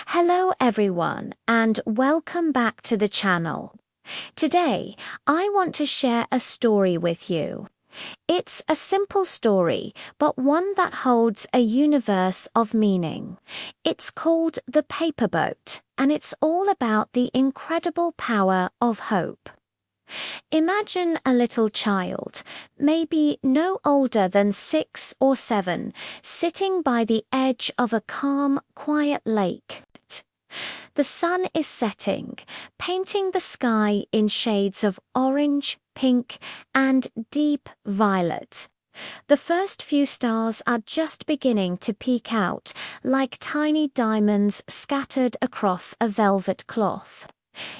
Hello everyone and welcome back to the channel. Today, I want to share a story with you. It's a simple story, but one that holds a universe of meaning. It's called The Paper Boat, and it's all about the incredible power of hope. Imagine a little child, maybe no older than 6 or 7, sitting by the edge of a calm, quiet lake. The sun is setting, painting the sky in shades of orange, pink, and deep violet. The first few stars are just beginning to peek out, like tiny diamonds scattered across a velvet cloth.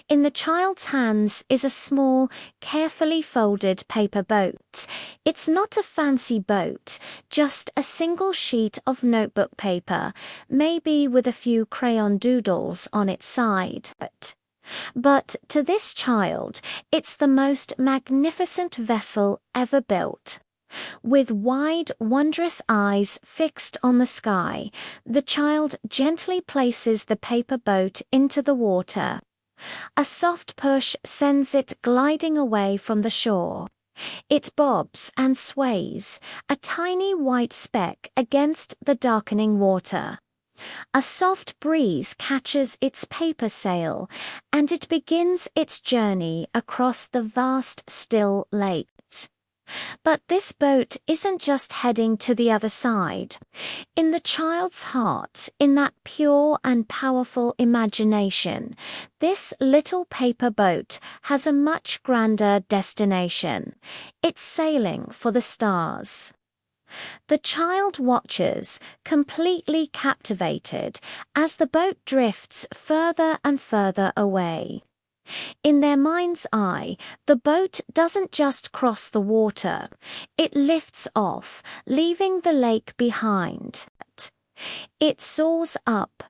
In the child's hands is a small, carefully folded paper boat. It's not a fancy boat, just a single sheet of notebook paper, maybe with a few crayon doodles on its side. But to this child, it's the most magnificent vessel ever built. With wide, wondrous eyes fixed on the sky, the child gently places the paper boat into the water. A soft push sends it gliding away from the shore. It bobs and sways, a tiny white speck against the darkening water. A soft breeze catches its paper sail, and it begins its journey across the vast, still lake. But this boat isn't just heading to the other side. In the child's heart, in that pure and powerful imagination, this little paper boat has a much grander destination. It's sailing for the stars. The child watches, completely captivated, as the boat drifts further and further away. In their mind's eye, the boat doesn't just cross the water. It lifts off, leaving the lake behind. It soars up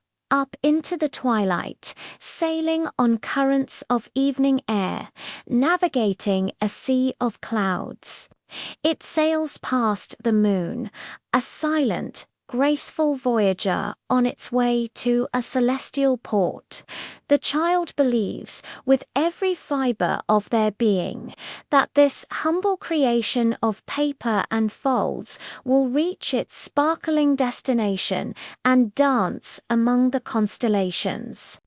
into the twilight, sailing on currents of evening air, navigating a sea of clouds. It sails past the moon, a silent, graceful voyager on its way to a celestial port. The child believes, with every fiber of their being, that this humble creation of paper and folds will reach its sparkling destination and dance among the constellations.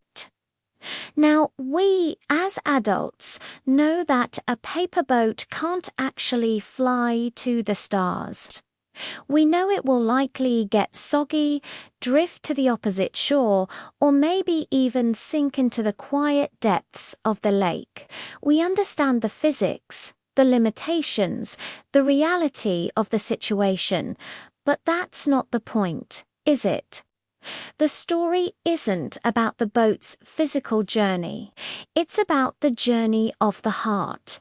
Now, we, as adults, know that a paper boat can't actually fly to the stars. We know it will likely get soggy, drift to the opposite shore, or maybe even sink into the quiet depths of the lake. We understand the physics, the limitations, the reality of the situation, but that's not the point, is it? The story isn't about the boat's physical journey. It's about the journey of the heart.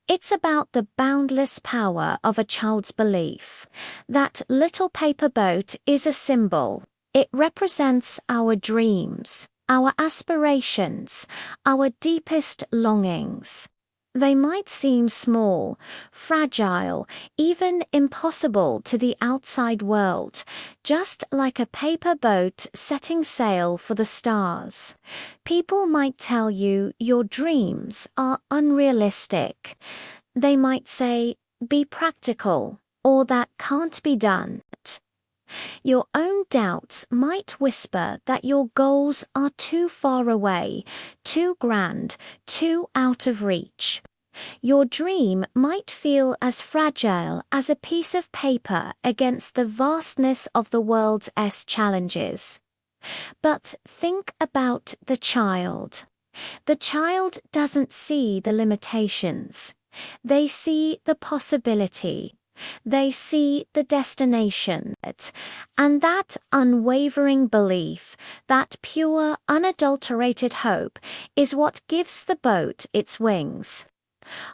It's about the boundless power of a child's belief. That little paper boat is a symbol. It represents our dreams, our aspirations, our deepest longings. They might seem small, fragile, even impossible to the outside world, just like a paper boat setting sail for the stars. People might tell you your dreams are unrealistic. They might say, be practical, or that can't be done. Your own doubts might whisper that your goals are too far away, too grand, too out of reach. Your dream might feel as fragile as a piece of paper against the vastness of the world's challenges. But think about the child. The child doesn't see the limitations. They see the possibility. They see the destination, and that unwavering belief, that pure, unadulterated hope, is what gives the boat its wings.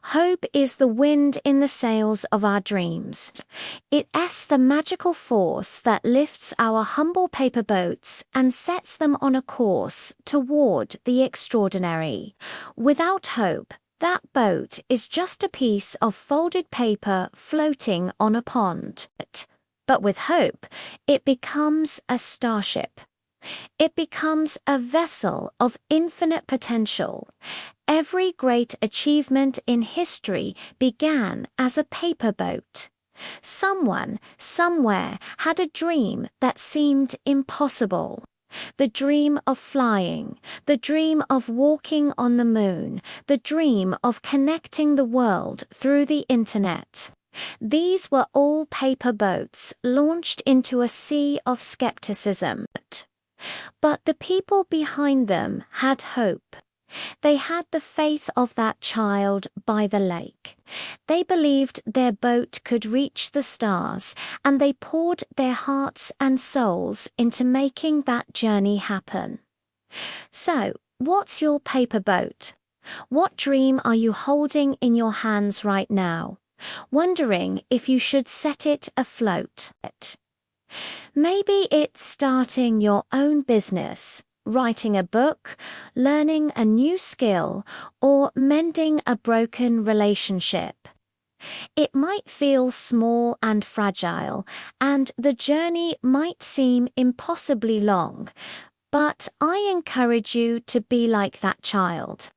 Hope is the wind in the sails of our dreams. It's the magical force that lifts our humble paper boats and sets them on a course toward the extraordinary. Without hope, that boat is just a piece of folded paper floating on a pond. But with hope, it becomes a starship. It becomes a vessel of infinite potential. Every great achievement in history began as a paper boat. Someone, somewhere, had a dream that seemed impossible. The dream of flying, the dream of walking on the moon, the dream of connecting the world through the internet. These were all paper boats launched into a sea of skepticism. But the people behind them had hope. They had the faith of that child by the lake. They believed their boat could reach the stars, and they poured their hearts and souls into making that journey happen. So, what's your paper boat? What dream are you holding in your hands right now, wondering if you should set it afloat? Maybe it's starting your own business, writing a book, learning a new skill, or mending a broken relationship. It might feel small and fragile, and the journey might seem impossibly long, but I encourage you to be like that child.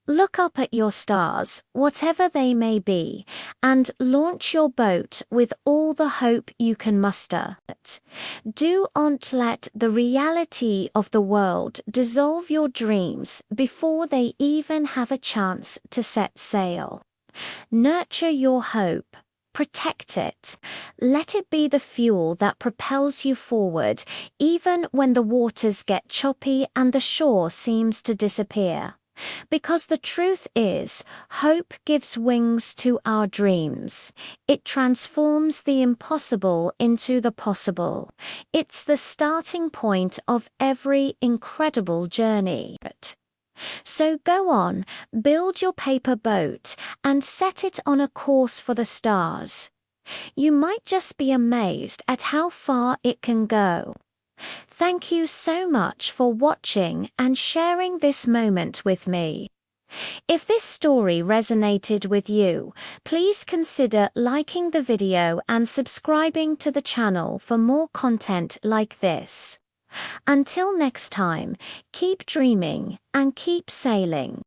Look up at your stars, whatever they may be, and launch your boat with all the hope you can muster. Do not let the reality of the world dissolve your dreams before they even have a chance to set sail. Nurture your hope. Protect it. Let it be the fuel that propels you forward, even when the waters get choppy and the shore seems to disappear. Because the truth is, hope gives wings to our dreams. It transforms the impossible into the possible. It's the starting point of every incredible journey. So go on, build your paper boat, and set it on a course for the stars. You might just be amazed at how far it can go. Thank you so much for watching and sharing this moment with me. If this story resonated with you, please consider liking the video and subscribing to the channel for more content like this. Until next time, keep dreaming and keep sailing.